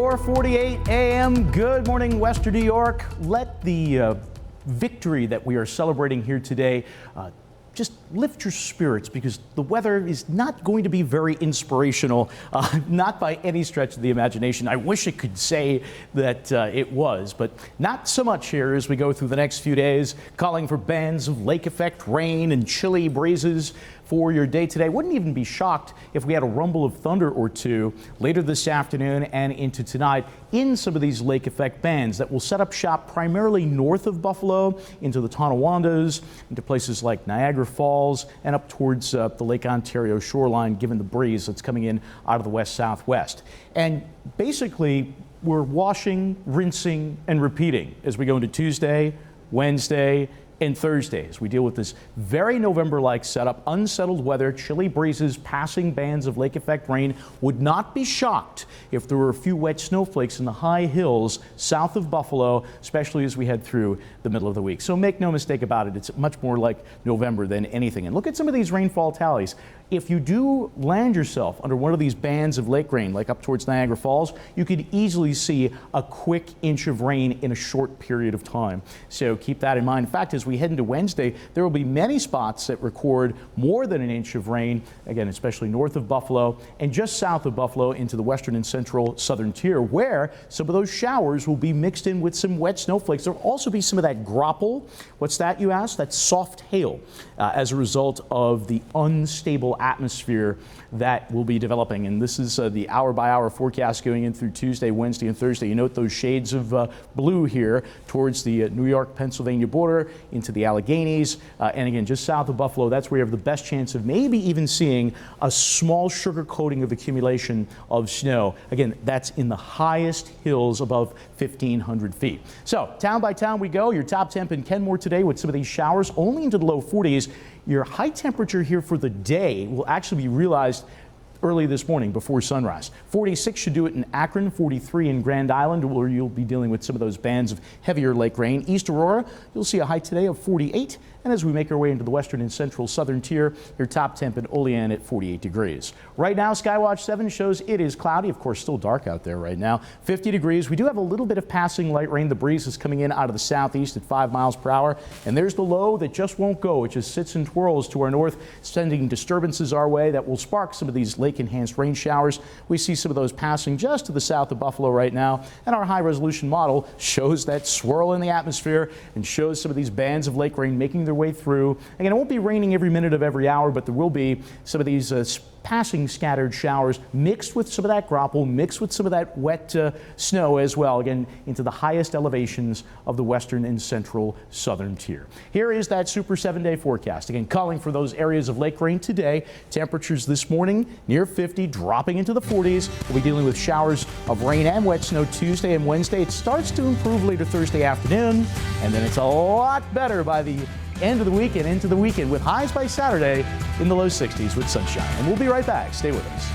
4:48 a.m. Good morning, Western New York. Let the victory that we are celebrating here today just lift your spirits, because the weather is not going to be very inspirational, not by any stretch of the imagination. I wish it could say that it was, but not so much here as we go through the next few days, calling for bands of lake effect rain and chilly breezes for your day today. Wouldn't even be shocked if we had a rumble of thunder or two later this afternoon and into tonight in some of these lake effect bands that will set up shop primarily north of Buffalo into the Tonawandas, into places like Niagara Falls, and up towards the Lake Ontario shoreline, given the breeze that's coming in out of the west-southwest. And basically, we're washing, rinsing, and repeating as we go into Tuesday, Wednesday, and Thursdays. We deal with this very November-like setup, unsettled weather, chilly breezes, passing bands of lake effect rain. Would not be shocked if there were a few wet snowflakes in the high hills south of Buffalo, especially as we head through the middle of the week. So make no mistake about it, it's much more like November than anything. And look at some of these rainfall tallies. If you do land yourself under one of these bands of lake rain, like up towards Niagara Falls, you could easily see a quick inch of rain in a short period of time. So keep that in mind. In fact, as we head into Wednesday, there will be many spots that record more than an inch of rain, again, especially north of Buffalo and just south of Buffalo into the western and central southern tier, where some of those showers will be mixed in with some wet snowflakes. There will also be some of that graupel. What's that, you ask? That's soft hail as a result of the unstable atmosphere that will be developing. And this is the hour-by-hour forecast going in through Tuesday, Wednesday, and Thursday. You note those shades of blue here towards the New York-Pennsylvania border into the Alleghenies. And again, just south of Buffalo, that's where you have the best chance of maybe even seeing a small sugar coating of accumulation of snow. Again, that's in the highest hills above 1,500 feet. So town by town we go. Your top temp in Kenmore today with some of these showers only into the low 40s. Your high temperature here for the day will actually be realized early this morning before sunrise. 46 should do it in Akron, 43 in Grand Island, where you'll be dealing with some of those bands of heavier lake rain. East Aurora, you'll see a high today of 48. And as we make our way into the western and central southern tier, your top temp in Olean at 48 degrees. Right now, Skywatch 7 shows it is cloudy. Of course, still dark out there right now. 50 degrees. We do have a little bit of passing light rain. The breeze is coming in out of the southeast at 5 miles per hour. And there's the low that just won't go. It just sits and twirls to our north, sending disturbances our way that will spark some of these lake-enhanced rain showers. We see some of those passing just to the south of Buffalo right now. And our high-resolution model shows that swirl in the atmosphere and shows some of these bands of lake rain making their way through. Again, it won't be raining every minute of every hour, but there will be some of these passing scattered showers mixed with some of that graupel, mixed with some of that wet snow as well, again, into the highest elevations of the western and central southern tier. Here is that Super 7-day forecast. Again, calling for those areas of lake rain today. Temperatures this morning near 50, dropping into the 40s. We'll be dealing with showers of rain and wet snow Tuesday and Wednesday. It starts to improve later Thursday afternoon, and then it's a lot better by the end of the week and into the weekend, with highs by Saturday in the low 60s with sunshine. And we'll be right back. Stay with us.